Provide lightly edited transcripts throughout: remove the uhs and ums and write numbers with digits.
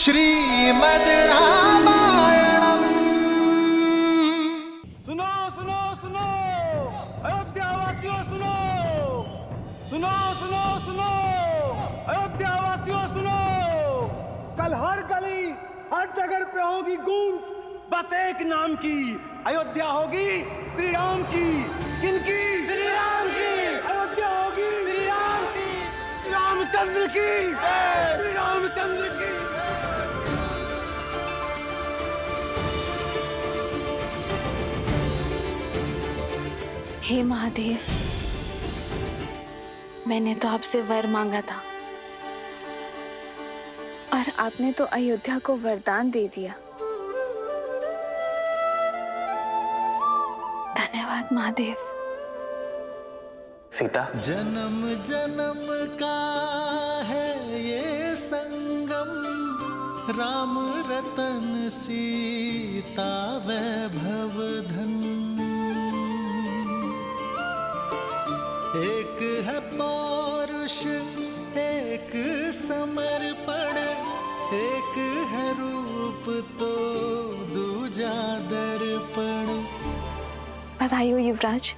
श्रीमद् रामायणम्। सुनो सुनो सुनो अयोध्यावासियों सुनो सुनो सुनो सुनो अयोध्यावासियों सुनो। कल हर गली हर जगह पे होगी गूंज बस एक नाम की। अयोध्या होगी श्री राम की। किनकी? श्री राम की। अयोध्या होगी श्री राम की, श्री रामचंद्र की, श्री रामचंद्र की। हे महादेव, मैंने तो आपसे वर मांगा था और आपने तो अयोध्या को वरदान दे दिया। धन्यवाद महादेव। सीता, जन्म जन्म का है ये संगम, राम रतन सीता वैभव धन। एक है पौरुष एक समर्पण, एक है रूप तो दूजा दर्पण। बधाई हो युवराज।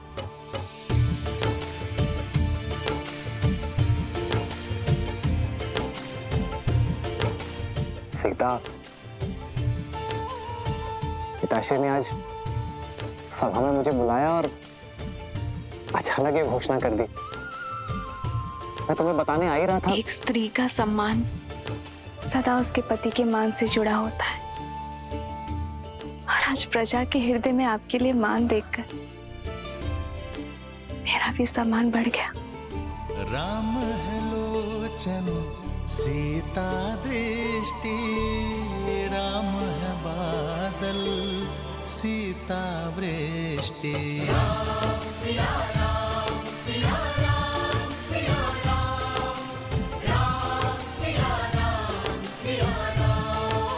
सीता, पिताश्री ने आज सभा में मुझे बुलाया और अचानक ये घोषणा कर दी। मैं तुम्हें बताने आ ही रहा था। एक स्त्री का सम्मान सदा उसके पति के मान से जुड़ा होता है और आज प्रजा के हृदय में आपके लिए मान देखकर मेरा भी सम्मान बढ़ गया। राम है लोचन सीता दृष्टि, राम है बादल सीता वृष्टि। राम सिया राम सिया राम सिया राम, राम सिया राम सिया राम,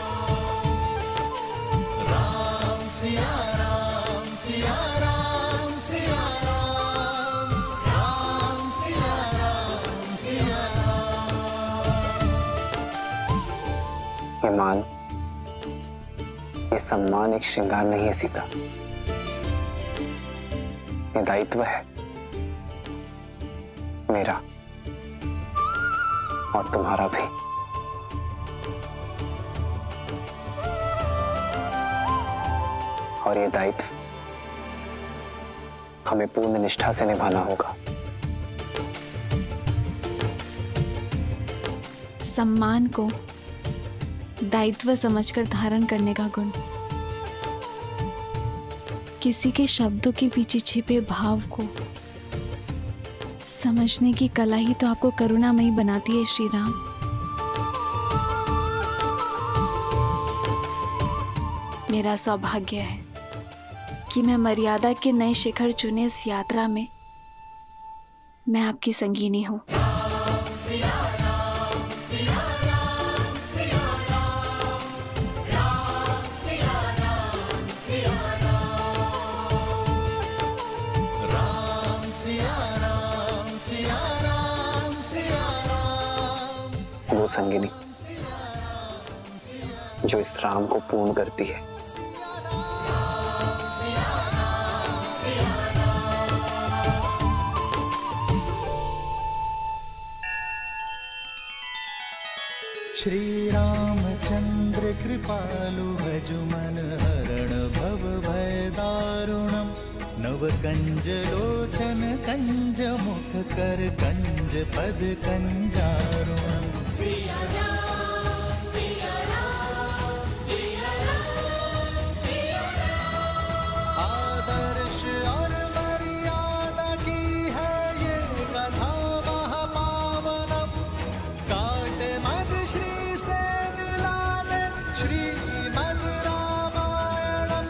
राम सिया राम सिया राम सिया राम, राम सिया राम सिया राम। ये मान, ये सम्मान एक श्रृंगार नहीं है सीता, ये दायित्व है मेरा और तुम्हारा भी। और ये दायित्व हमें पूर्ण निष्ठा से निभाना होगा। सम्मान को दायित्व समझकर धारण करने का गुण, किसी के शब्दों के पीछे छिपे भाव को समझने की कला ही तो आपको करुणामयी बनाती है श्री राम। मेरा सौभाग्य है कि मैं मर्यादा के नए शिखर चुने इस यात्रा में मैं आपकी संगीनी हूँ। वो संगिनी जो इस राम को पूर्ण करती है। श्री रामचंद्र कृपालु भजुमन हरण भव भय दारुणम, नव कंज लोचन कंज मुख कर कंज पद कंजारुणम। सिया राम सिया राम सिया राम सिया राम। आदर्श और मर्यादा की है ये कथा महापावनम, काट मद श्री से मिला दे श्रीमद् रामायणम,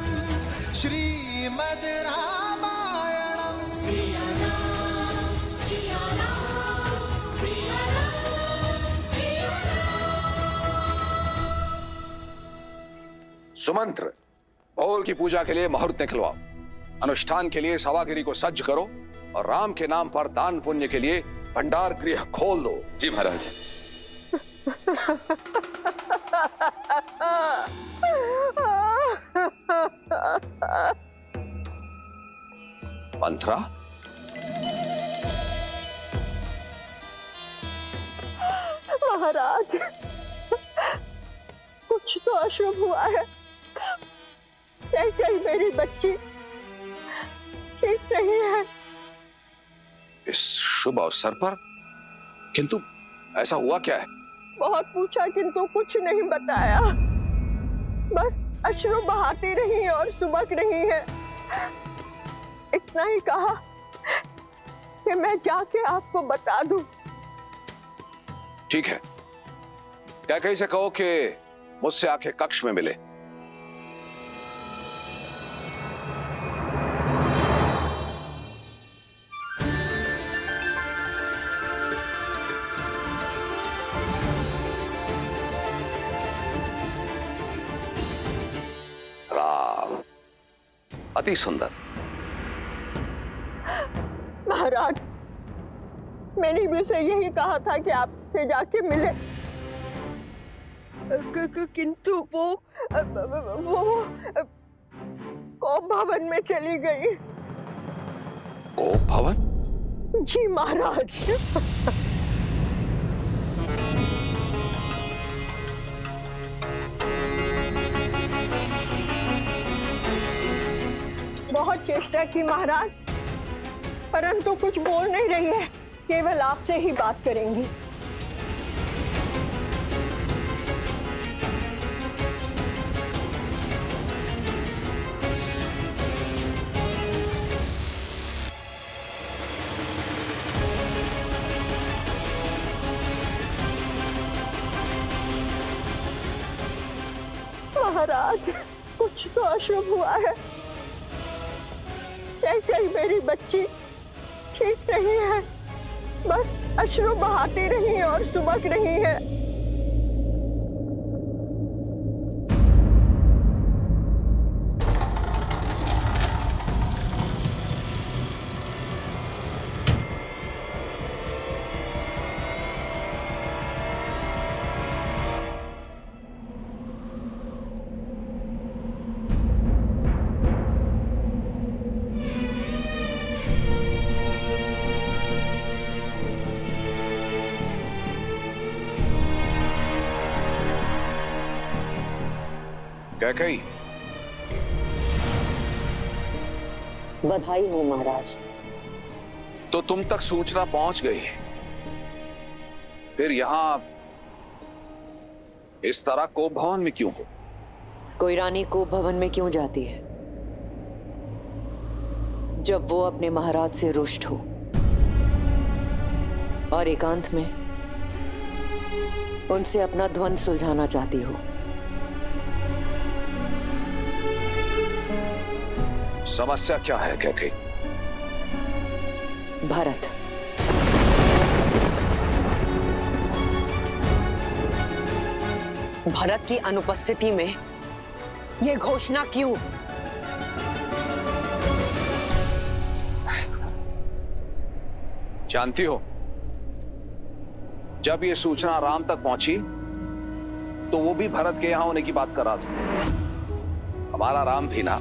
श्रीमद् रामायणम। सिया राम सिया राम सिया राम सिया राम। सुमंत्र, भोर की पूजा के लिए मुहूर्त निकलवाओ, अनुष्ठान के लिए सभागिरी को सज्ज करो और राम के नाम पर दान पुण्य के लिए भंडार गृह खोल दो। जी महाराज। मंत्रा, महाराज, कुछ तो अशुभ हुआ है। कैसे मेरी बच्ची ठीक नहीं है। इस शुभ अवसर पर? किंतु ऐसा हुआ क्या है? बहुत पूछा किंतु कुछ नहीं बताया। बस अश्रु बहाती रही और सुबक रही है। इतना ही कहा कि मैं जाके आपको बता दूं। ठीक है, कैकेयी से कहो कि मुझसे आके कक्ष में मिले। राम, अति सुंदर। महाराज, मैंने भी उसे यही कहा था कि आपसे जाके मिले, किंतु वो कोप भवन में चली गई। कोप भवन? जी महाराज। बहुत चेष्टा की महाराज, परंतु कुछ बोल नहीं रही है, केवल आपसे ही बात करेंगी। महाराज, कुछ तो अशुभ हुआ है। कैसे मेरी बच्ची ठीक नहीं है। बस अश्रु बहाती रही और सुबक रही है। कैकेयी, बधाई हो महाराज। तो तुम तक सूचना पहुंच गई, फिर यहां इस तरह कोप भवन में क्यों हो? कोई रानी कोप भवन में क्यों जाती है जब वो अपने महाराज से रुष्ट हो और एकांत में उनसे अपना द्वंद्व सुलझाना चाहती हो। समस्या क्या है कैकेयी? भरत, भरत की अनुपस्थिति में ये घोषणा क्यों? जानती हो, जब ये सूचना राम तक पहुंची तो वो भी भरत के यहां होने की बात कर रहा था। हमारा राम भी ना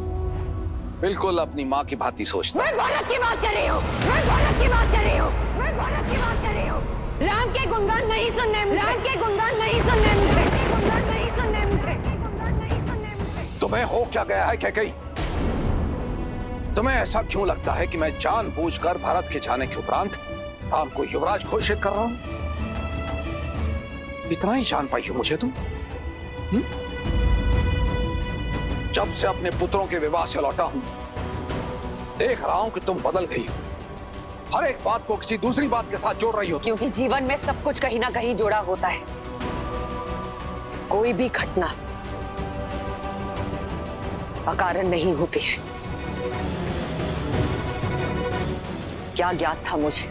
बिल्कुल अपनी माँ की भांति सोचता। मैं भरत की बात कर रही हूँ। मैं भरत की बात कर रही हूँ। मैं भरत की बात कर रही हूँ। राम के गुणगान नहीं सुनने मुझे। राम के गुणगान नहीं सुनने मुझे। गुणगान नहीं सुनने मुझे। गुणगान नहीं सुनने मुझे। तुम्हें हो क्या गया है कैकेयी? तुम्हें ऐसा क्यों लगता है कि मैं जानबूझकर भरत के जाने के उपरांत राम को युवराज घोषित कर रहा हूं? इतना ही जान पाई हो मुझे तुम? जब से अपने पुत्रों के विवाह से लौटा हूं, देख रहा हूं कि तुम बदल गई हो। हर एक बात को किसी दूसरी बात के साथ जोड़ रही हो। क्योंकि जीवन में सब कुछ कहीं ना कहीं जुड़ा होता है। कोई भी घटना अकारण नहीं होती है। क्या ज्ञात था मुझे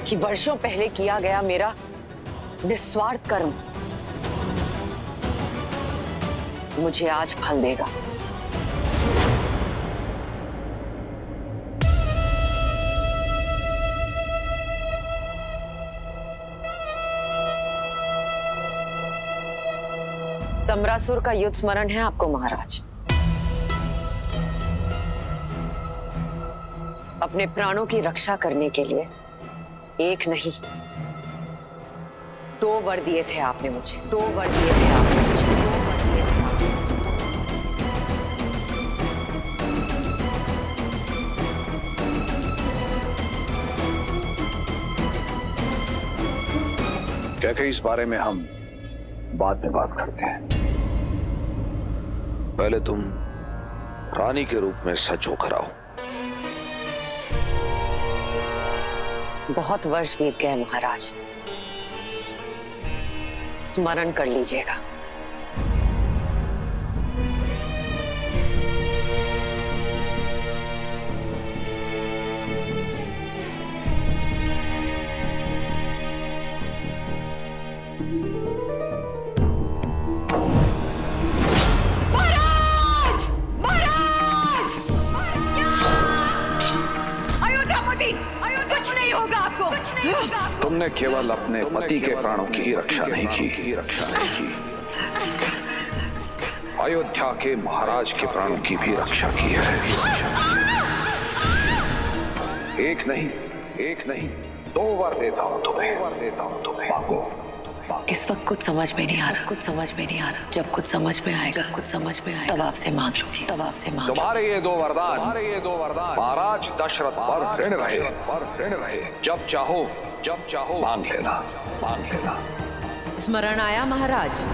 कि वर्षों पहले किया गया मेरा निस्वार्थ कर्म मुझे आज फल देगा। समरासुर का युद्ध स्मरण है आपको महाराज? अपने प्राणों की रक्षा करने के लिए एक नहीं 2 वर दिए थे आपने मुझे। 2 वर दिए थे आपने मुझे। क्या इस बारे में हम बाद में बात करते हैं। पहले तुम रानी के रूप में सच होकर आओ। बहुत वर्ष बीत गए महाराज, स्मरण कर लीजिएगा। तुमने केवल अपने पति के प्राणों की ही रक्षा नहीं की, अयोध्या के महाराज के प्राणों की भी रक्षा की है। एक नहीं 2 वर देता हूं तुम्हें। मांगो। इस वक्त कुछ समझ में नहीं आ रहा। जब कुछ समझ में आएगा, तब आपसे मांग लूंगी। तुम्हारे ये 2 वरदान महाराज दशरथ पर ऋण रहे। जब चाहो मांग लेना। स्मरण आया महाराज?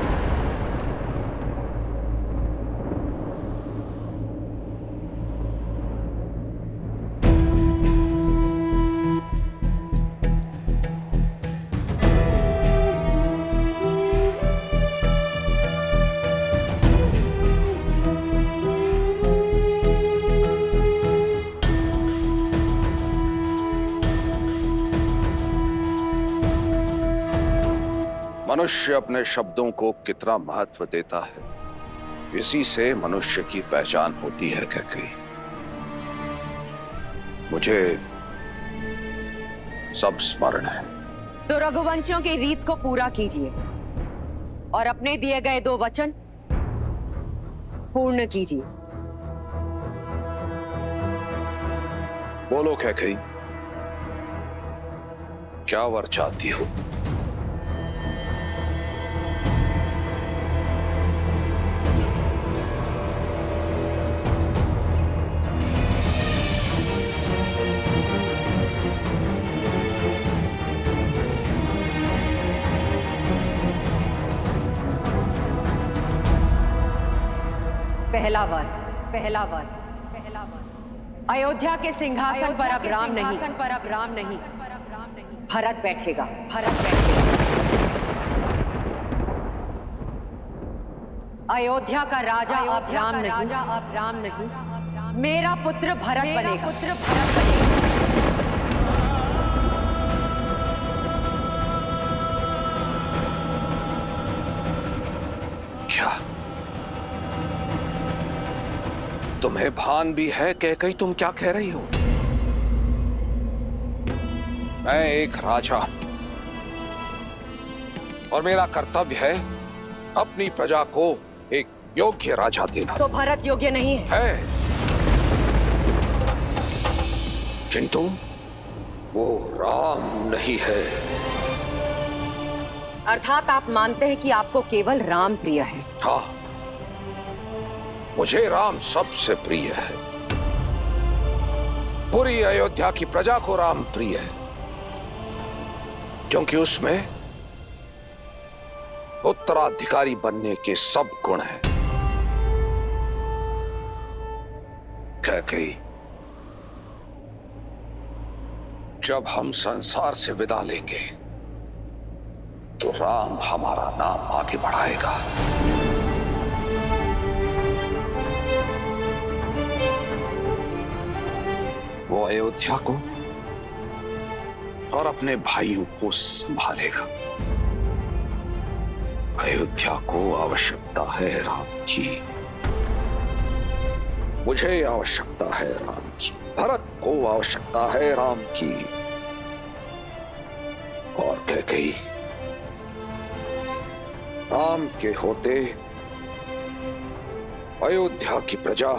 मनुष्य अपने शब्दों को कितना महत्व देता है, इसी से मनुष्य की पहचान होती है। कैकेयी, मुझे सब स्मरण है। तो रघुवंशियों की रीत को पूरा कीजिए और अपने दिए गए 2 वचन पूर्ण कीजिए। बोलो कैकेयी, क्या वर चाहती हो? पहला वर अयोध्या के सिंहासन पर अब राम नहीं भरत बैठेगा। अयोध्या का राजा अब राम नहीं मेरा पुत्र भरत बनेगा। क्या तुम्हें भान भी है कैकेयी तुम क्या कह रही हो? मैं एक राजा और मेरा कर्तव्य है अपनी प्रजा को एक योग्य राजा देना। तो भरत योग्य नहीं है? किंतु वो राम नहीं है। अर्थात आप मानते हैं कि आपको केवल राम प्रिय है? हाँ, मुझे राम सबसे प्रिय है। पूरी अयोध्या की प्रजा को राम प्रिय है, क्योंकि उसमें उत्तराधिकारी बनने के सब गुण हैं। कैकेयी, जब हम संसार से विदा लेंगे तो राम हमारा नाम आगे बढ़ाएगा। वो अयोध्या को और अपने भाइयों को संभालेगा। अयोध्या को आवश्यकता है राम की, मुझे आवश्यकता है राम की, भरत को आवश्यकता है राम की। और कैकेयी, राम के होते अयोध्या की प्रजा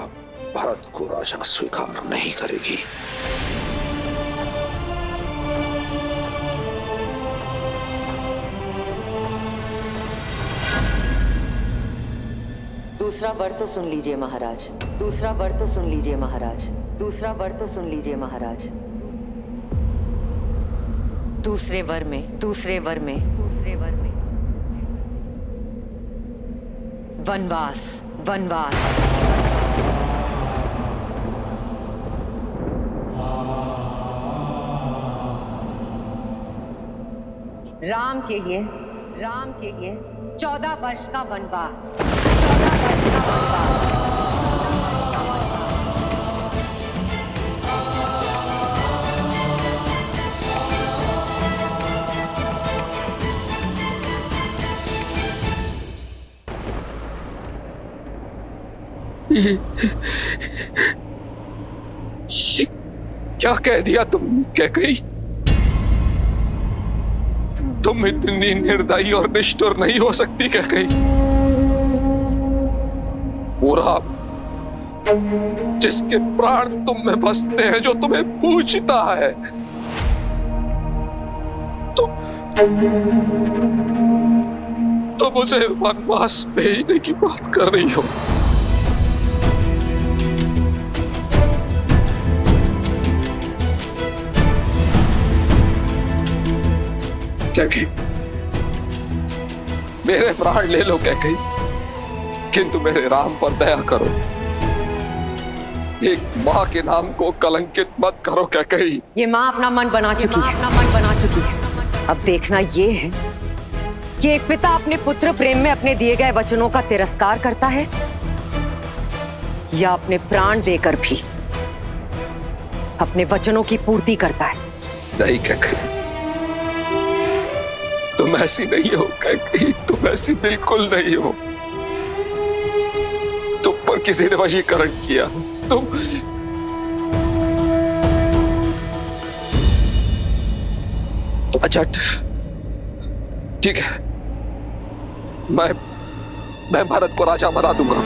भरत को राजा स्वीकार नहीं करेगी। दूसरा वर तो सुन लीजिए महाराज, दूसरा वर तो सुन लीजिए महाराज, दूसरा वर तो सुन लीजिए महाराज। दूसरे वर में, दूसरे वर में, दूसरे वर में वनवास, वनवास। राम के लिए, राम के लिए 14 वर्ष का वनवास, 14 वर्ष का वनवास। ये क्या कह दिया तुम कैकेयी? तुम इतनी निर्दयी और निष्ठुर नहीं हो सकती कैकेयी। पूरा जिसके प्राण तुम में बसते हैं, जो तुम्हें पूछता है, तुम उसे वनवास भेजने की बात कर रही हो। कैकेयी, मेरे प्राण ले लो कैकेयी, किंतु मेरे राम पर दया करो। एक माँ के नाम को कलंकित मत करो कैकेयी। ये माँ अपना मन बना चुकी है, अपना मन बना चुकी है। अब देखना ये है कि एक पिता अपने पुत्र प्रेम में अपने दिए गए वचनों का तिरस्कार करता है या अपने प्राण देकर भी अपने वचनों की पूर्ति करता है। नहीं कैकेयी, तुम ऐसी नहीं हो कैकेयी, तुम ऐसी बिल्कुल नहीं हो। तुम पर किसी ने वशीकरण किया। तुम अच्छा ठीक है, मैं भरत को राजा बना दूंगा।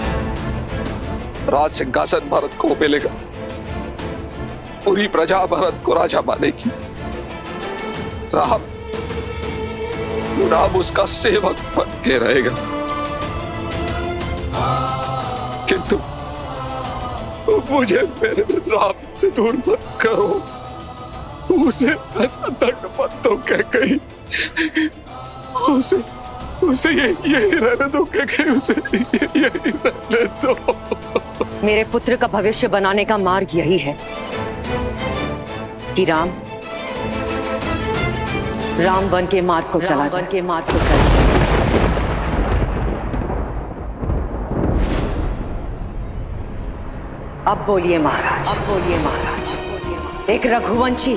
राज सिंहासन भरत को मिलेगा। पूरी प्रजा भरत को राजा मानेगी। राम उसका सेवक बन के रहेगा। किंतु मुझे मेरे राम से दूर मत करो। उसे ऐसा दंड मत दो कैकेयी। उसे यही रहने दो कैकेयी, उसे यही रहने दो। मेरे पुत्र का भविष्य बनाने का मार्ग यही है कि राम वन के मार्ग को चला जाए, वन के मार्ग को चला जाए। अब बोलिए महाराज, अब बोलिए महाराज। एक रघुवंशी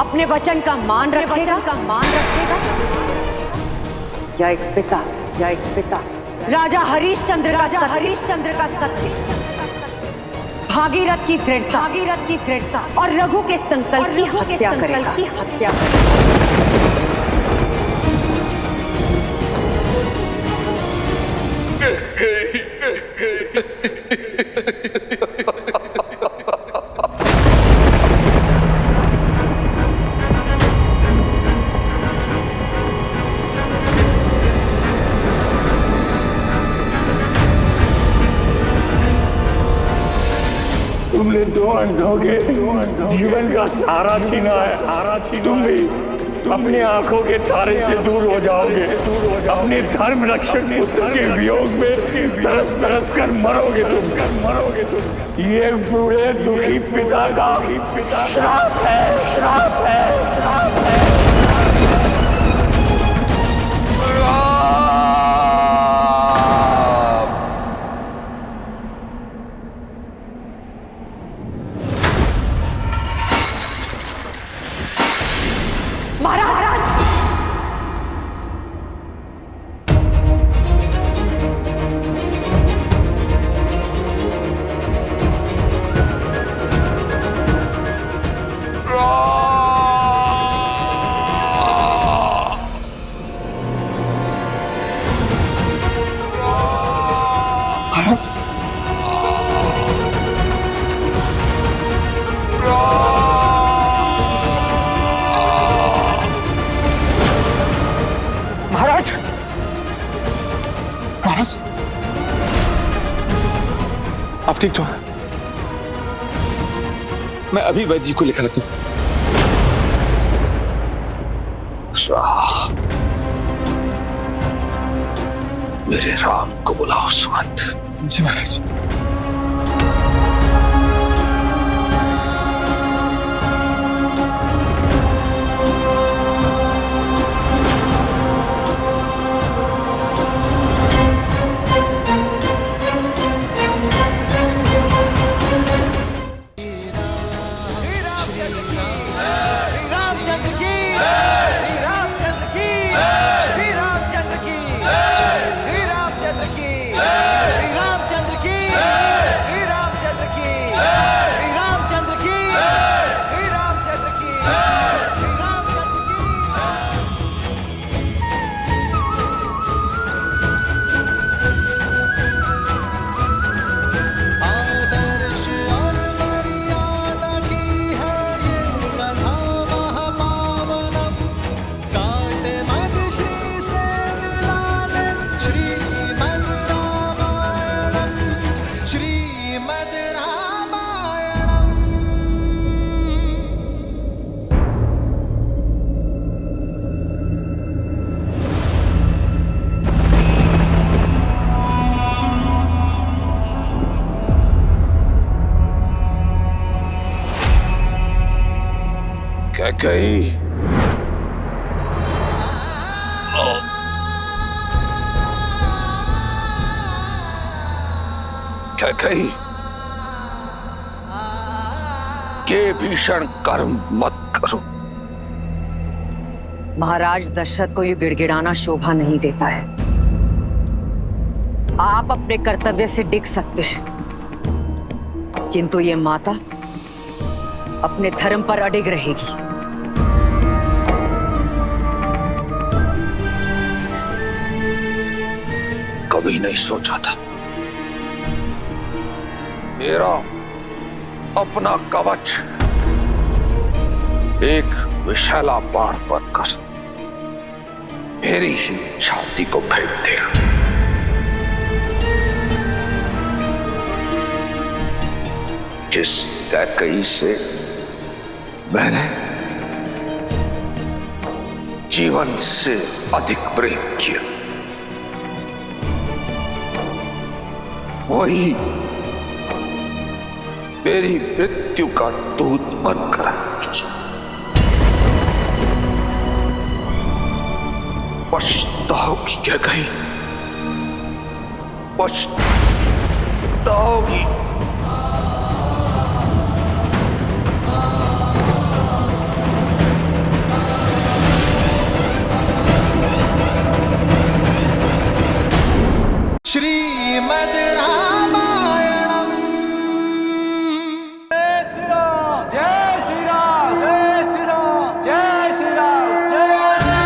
अपने वचन का मान रखेगा, या एक पिता राजा हरिश्चंद्र का सत्य, भागीरथ की दृढ़ता और रघु के संकल्प की हत्या करेगा। तुमने दो अंधों के जीवन का सहारा छीना है। तुम भी अपनी आंखों के तारे से दूर हो जाओगे। अपने धर्म रक्षक पुत्र के वियोग में तरस कर मरोगे तुम। ये बूढ़े दुखी पिता का श्राप है। महाराज महाराज महाराज आप ठीक तो हैं? मैं अभी वैद्य जी को लिखा रखता हूं। मेरे राम को बुलाओ सुमंत। जी महाराज। आदर्श और मर्यादा की है ये कथा महापावनम। काट मद श्री से मिला ले श्रीमद् रामायणम, श्रीमद् रामायणम। क्या गई? क्या गई? ये भीषण कर्म मत करो। महाराज दशरथ को ये गिड़गिड़ाना शोभा नहीं देता है। आप अपने कर्तव्य से डिग सकते हैं, किंतु ये माता अपने धर्म पर अडिग रहेगी। कभी नहीं सोचा था मेरा अपना कवच एक विशाला बाण बनकर मेरी ही छाती को भेद देगा। जिस कैकई से मैंने जीवन से अधिक प्रेम किया, वही मेरी मृत्यु का दूत बनकर आएगी। पछताओगी क्या गई? पछताओगी। श्रीमद् रामायणम। जय श्री राम, जय श्री राम, जय श्री राम, जय श्री राम, जय श्री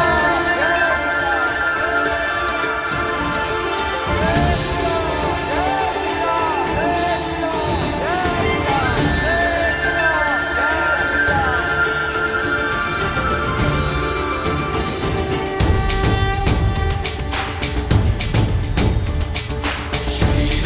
श्री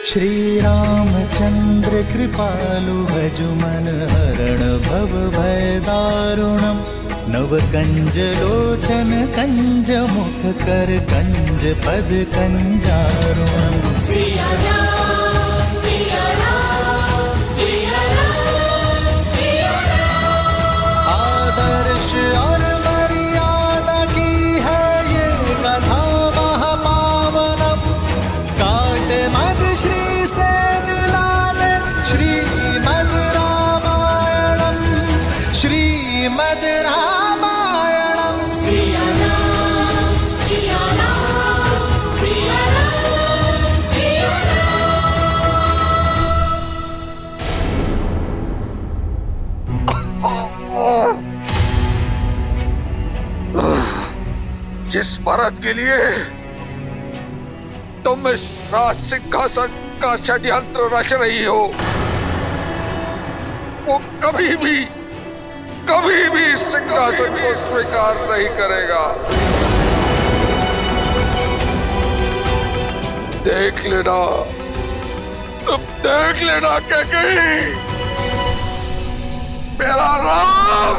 श्री रामचंद्र कृपालु भजु मन हरण भव भय दारुणम् नव कंज लोचन कंज मुख कर कंज पद कंजारुणम् सिया राम सिया राम सिया राम सिया राम। आदर्श और मर्यादा की है ये कथा महापावनम काट मद श्री से मिला दे श्रीमद् रामायणम श्रीमद् रामायणम सिया राम सिया राम सिया राम सिया जिस भारत के लिए तुम इस राज सिंहासन का षड्यंत्र रच रही हो वो कभी भी इस सिंहासन को स्वीकार नहीं करेगा। देख लेना, तुम देख लेना कैकेयी, मेरा राम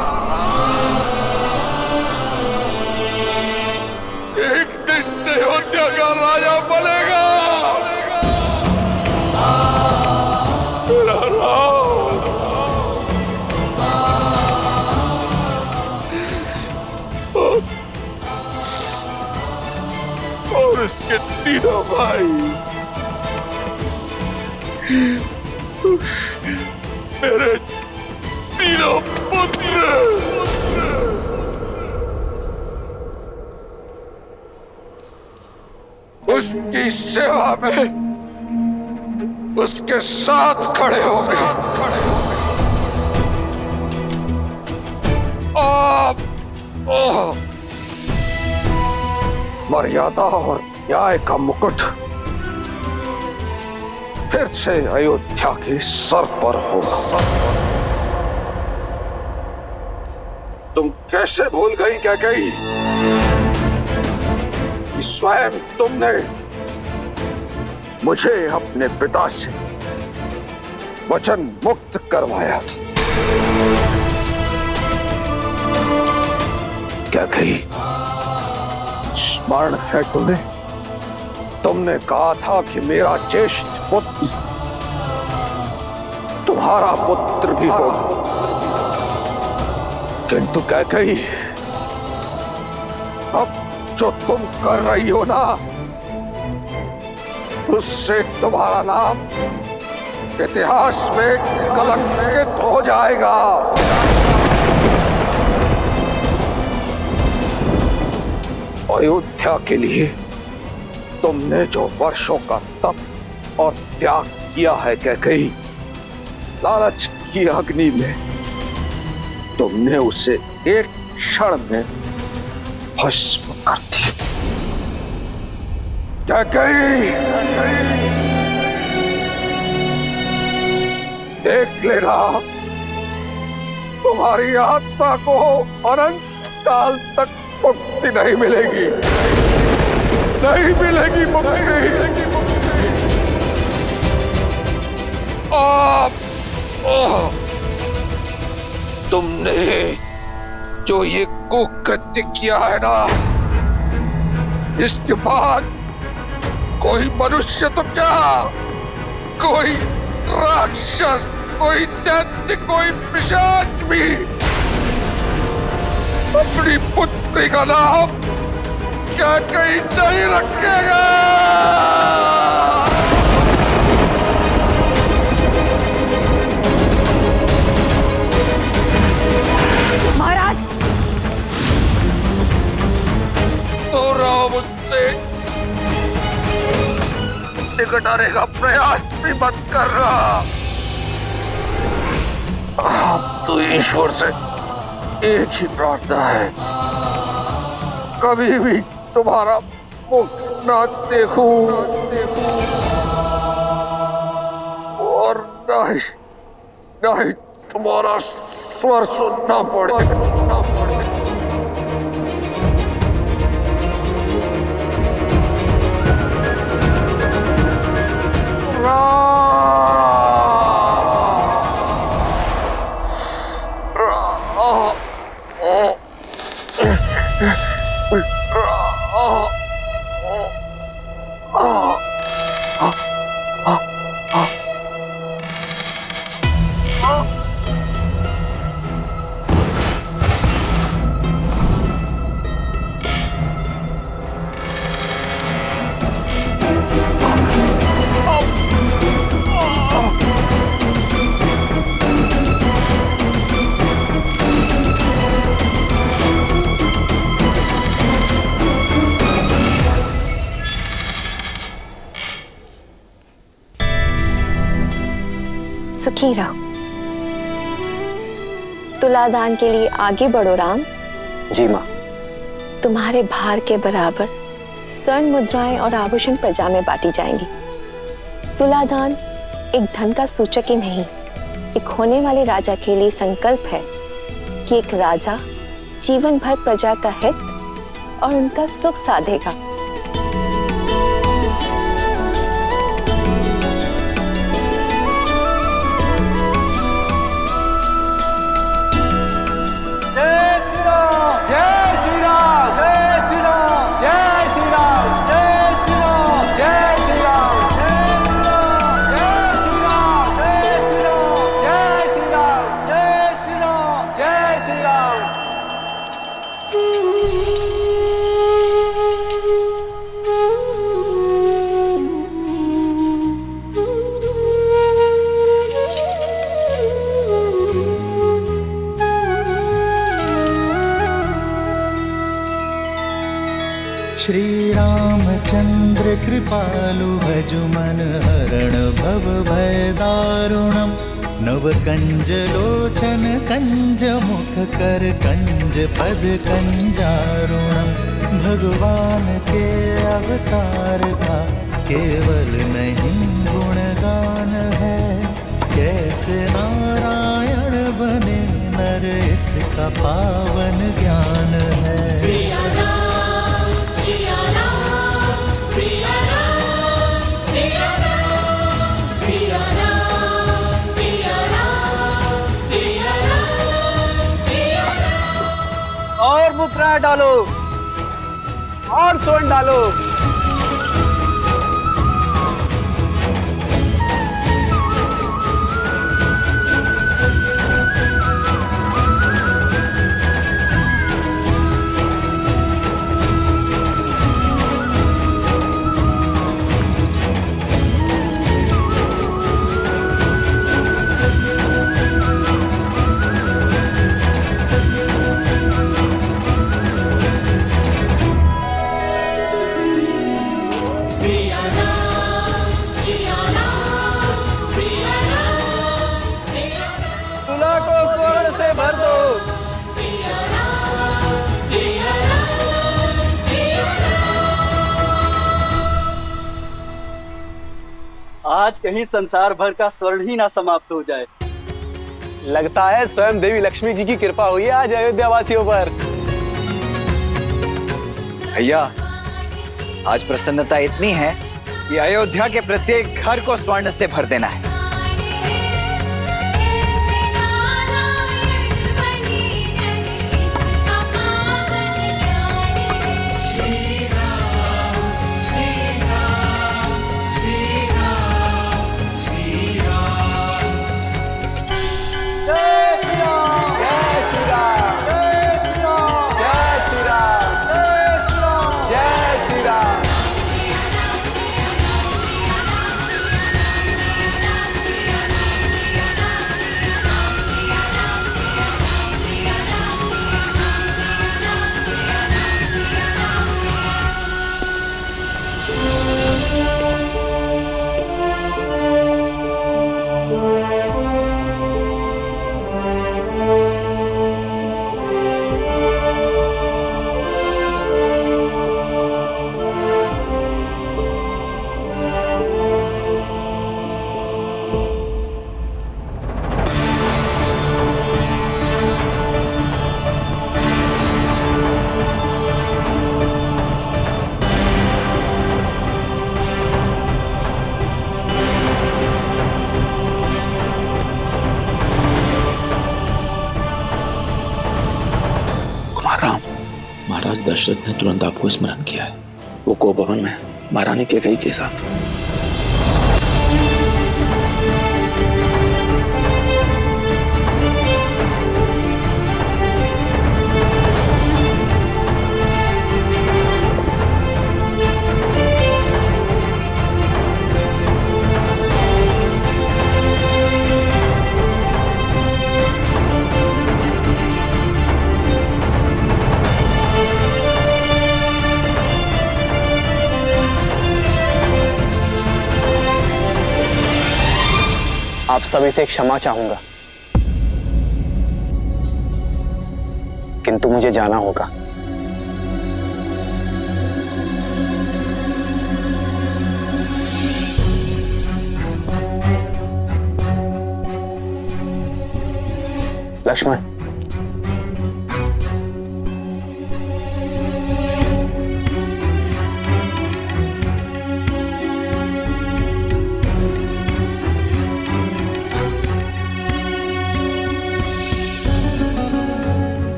एक दिन अयोध्या का राजा बनेगा। मेरा राम और उसके तीनों भाई मेरे तीनों पुत्र उसकी सेवा में उसके साथ खड़े हो गए। मर्यादा और न्याय का मुकुट फिर से अयोध्या के सर पर होगा। तुम कैसे भूल गई कैकेयी कि स्वयं तुमने मुझे अपने पिता से वचन मुक्त करवाया था। कैकेयी स्मरण है तुम्हें? तुमने कहा था कि मेरा ज्येष्ठ पुत्र तुम्हारा पुत्र भी होगा, किंतु कैकेयी अब जो तुम कर रही हो ना उससे तुम्हारा नाम इतिहास में कलंकित हो जाएगा। अयोध्या के लिए तुमने जो वर्षों का तप और त्याग किया है कैकेयी, लालच की अग्नि में तुमने उसे एक क्षण में भस्म कर दिया। कैकेयी देख लेना, तुम्हारी आत्मा को अनंत काल तक मुक्ति नहीं मिलेगी, नहीं मिलेगी मुक्ति। तुमने जो ये कुकृत्य किया है ना, इसके बाद कोई मनुष्य तो क्या, कोई राक्षस, कोई दैत्य, कोई पिशाच भी अपनी पुत्री का नाम कैकेयी नहीं रखेगा। महाराज तो राम उससे निकट आने का प्रयास भी मत कर रहा। अब तो ईश्वर से एक ही प्रार्थना है, कभी भी तुम्हारा मुख ना देखूं और नहीं तुम्हारा स्वर सुनना पड़े। सुखी रहो। तुलादान के लिए आगे बढ़ो राम। जी माँ। तुम्हारे भार के बराबर स्वर्ण मुद्राएं और आभूषण प्रजा में बांटी जाएंगी। तुलादान एक धन का सूचक ही नहीं, एक होने वाले राजा के लिए संकल्प है कि एक राजा जीवन भर प्रजा का हित और उनका सुख साधेगा। श्री रामचंद्र कृपालु भजु मन हरण भव भय दारुणम। नव कंज लोचन कंज मुख कर कंज पद कंजारुणम। भगवान के अवतार का केवल नहीं गुणगान है, कैसे नारायण बने नर इसका पावन ज्ञान है। और मुद्रा डालो और स्वर्ण डालो। आज कहीं संसार भर का स्वर्ण ही ना समाप्त हो जाए। लगता है स्वयं देवी लक्ष्मी जी की कृपा हुई है आज अयोध्या वासियों पर। भैया, आज प्रसन्नता इतनी है कि अयोध्या के प्रत्येक घर को स्वर्ण से भर देना है। दशरथ ने तुरंत आपको स्मरण किया है। वो गोभवन में महारानी कैकेयी के साथ। आप सभी से क्षमा चाहूंगा, किंतु मुझे जाना होगा। लक्ष्मण,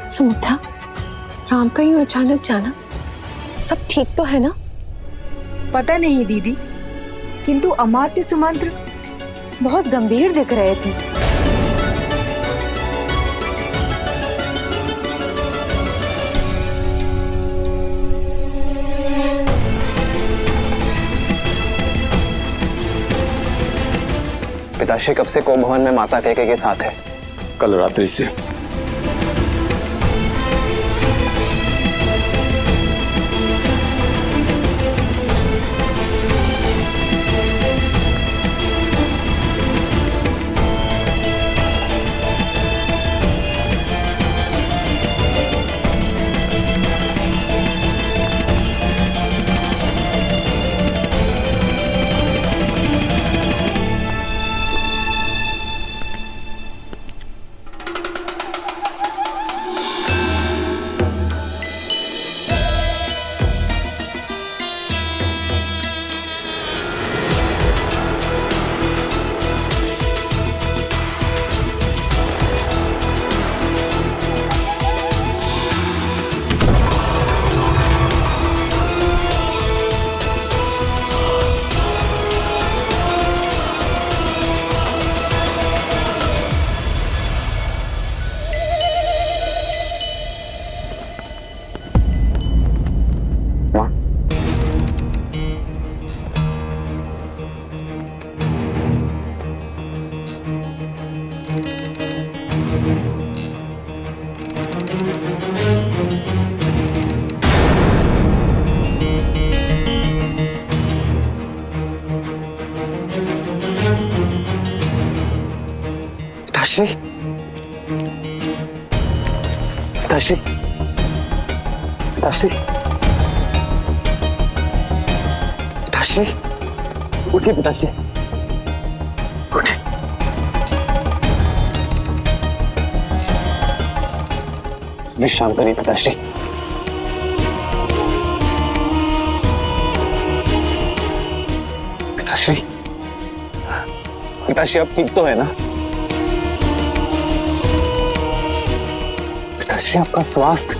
सुमित्रा, राम का यूं अचानक जाना, सब ठीक तो है ना? पता नहीं दीदी, किंतु अमात्य सुमंत्र बहुत गंभीर दिख रहे थे। पिताश्री कब से गोभवन में माता कैकेयी के साथ है? कल रात्रि से। पिताश्री, पिताश्री, पिताश्री, पिताश्री, उठिए पिताश्री, उठिए। विश्राम करिए पिताश्री। पिताश्री, पिताश्री अब ठीक तो है ना? पिताश्री आपका स्वास्थ्य,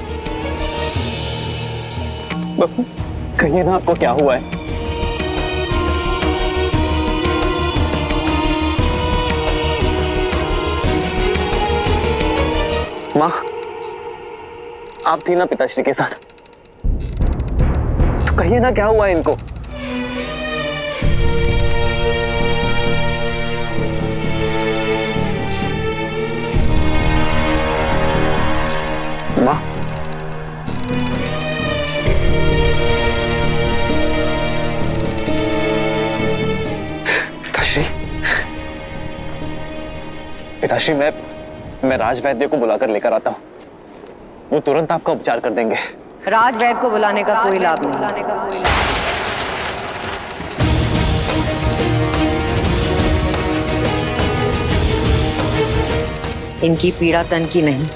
कहिए ना आपको क्या हुआ है? माँ, आप थी ना पिताश्री के साथ, तो कहिए ना क्या हुआ है इनको? माँ, पिताश्री, पिताश्री, मैं राजवैद्य को बुलाकर लेकर आता हूँ। वो तुरंत आपका उपचार कर देंगे। राजवैद्य को बुलाने का कोई लाभ नहीं। इनकी पीड़ा तन की नहीं,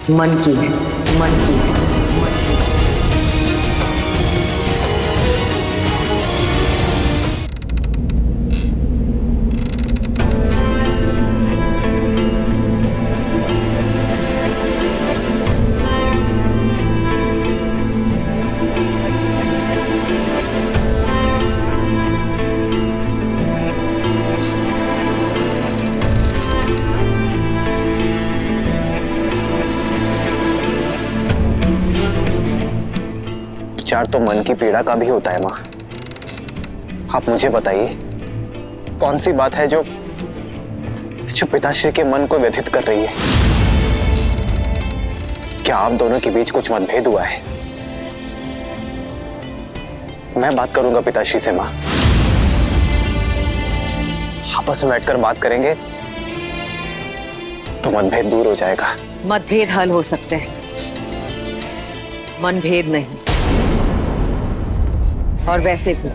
मन की है, मन की है। विचार तो मन की पीड़ा का भी होता है माँ। आप मुझे बताइए, कौन सी बात है जो पिताश्री के मन को व्यथित कर रही है? क्या आप दोनों के बीच कुछ मतभेद हुआ है? मैं बात करूंगा पिताश्री से माँ। आपस में बैठकर बात करेंगे तो मतभेद दूर हो जाएगा। मतभेद हल हो सकते हैं, मनभेद नहीं। और वैसे भी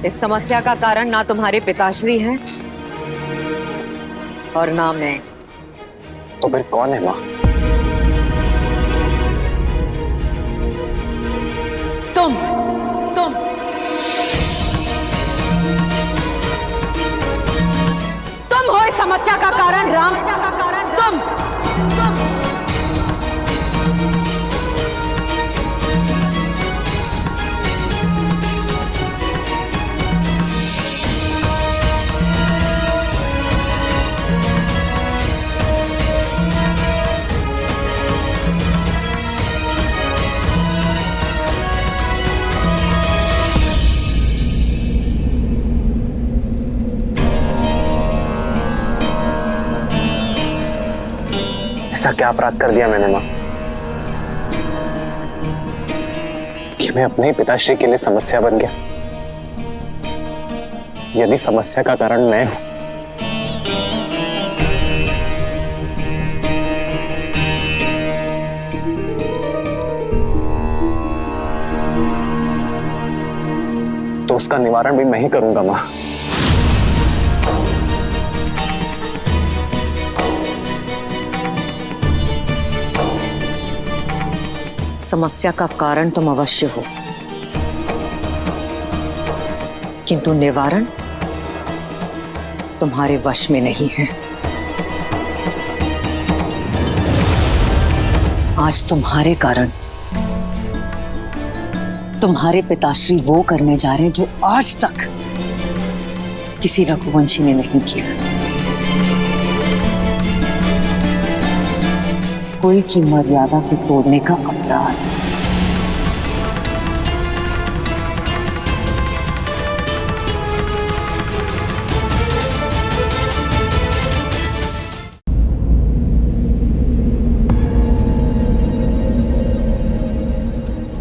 इस समस्या का कारण ना तुम्हारे पिताश्री हैं और ना मैं। तो फिर कौन है माँ? तुम हो इस समस्या का कारण राम। तुम ऐसा क्या अपराध कर दिया मैंने माँ कि मैं अपने ही पिताश्री के लिए समस्या बन गया? यदि समस्या का कारण मैं हूं तो उसका निवारण भी मैं ही करूंगा माँ। समस्या का कारण तुम अवश्य हो, किंतु निवारण तुम्हारे वश में नहीं है। आज तुम्हारे कारण तुम्हारे पिताश्री वो करने जा रहे हैं जो आज तक किसी रघुवंशी ने नहीं किया। कोई की मर्यादा को तोड़ने का अपराध।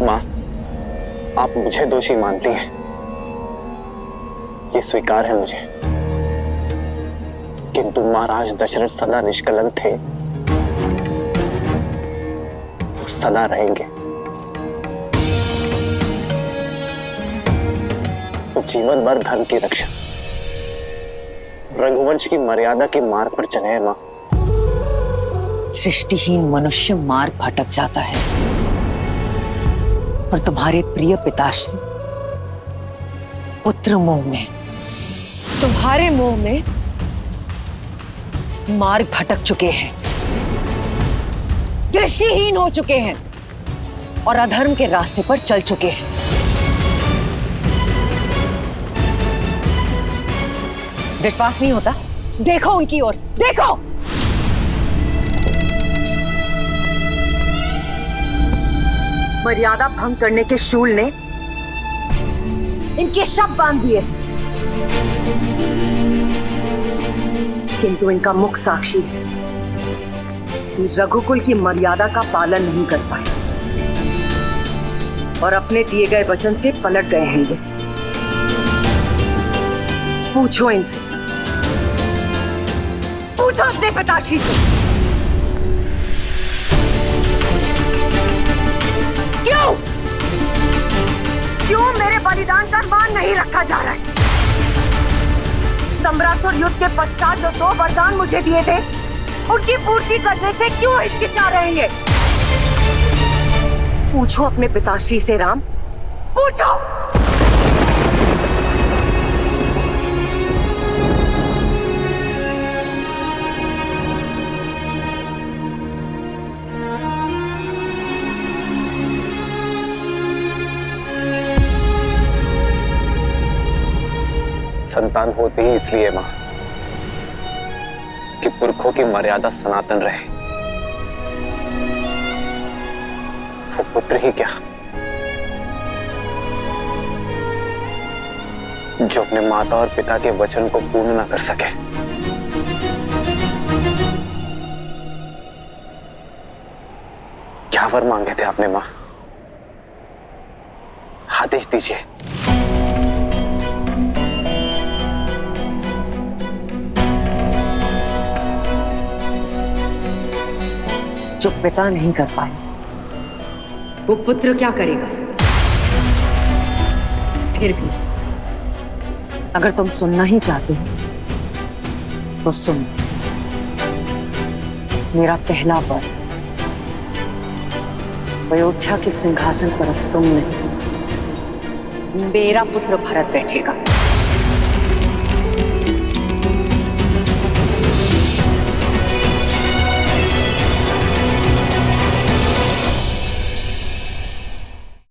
माँ, आप मुझे दोषी मानती हैं, ये स्वीकार है मुझे, किंतु महाराज दशरथ सदा निष्कलंक थे और सदा रहेंगे। वो जीवन भर धर्म की रक्षा, रघुवंश की मर्यादा के मार्ग पर चले हैं माँ। सृष्टिहीन मनुष्य मार्ग भटक जाता है और तुम्हारे प्रिय पिताश्री पुत्र मोह में, तुम्हारे मोह में मार्ग भटक चुके हैं, दृष्टिहीन हो चुके हैं और अधर्म के रास्ते पर चल चुके हैं। विश्वास नहीं होता? देखो उनकी ओर, देखो। मर्यादा भंग करने के शूल ने इनके शब बांध दिए, किंतु इनका मुख साक्षी है कि रघुकुल की मर्यादा का पालन नहीं कर पाए और अपने दिए गए वचन से पलट गए हैं ये। पूछो इनसे, पूछो अपने पिताश्री से, क्यों मेरे बलिदान का मान नहीं रखा जा रहा है? सम्रासुर युद्ध के पश्चात जो 2 वरदान मुझे दिए थे, उनकी पूर्ति करने से क्यों हिचकिचा रहे हैं? पूछो अपने पिताश्री से राम, पूछो। संतान होते ही इसलिए मां कि पुरखों की मर्यादा सनातन रहे। वो पुत्र ही क्या, जो अपने माता और पिता के वचन को पूर्ण न कर सके। क्या वर मांगे थे आपने मां? आदेश दीजिए। जो पिता नहीं कर पाए वो पुत्र क्या करेगा? फिर भी अगर तुम सुनना ही चाहते हो तो सुन। मेरा पहला वर, अयोध्या के सिंहासन पर अब तुम नहीं, मेरा पुत्र भरत बैठेगा।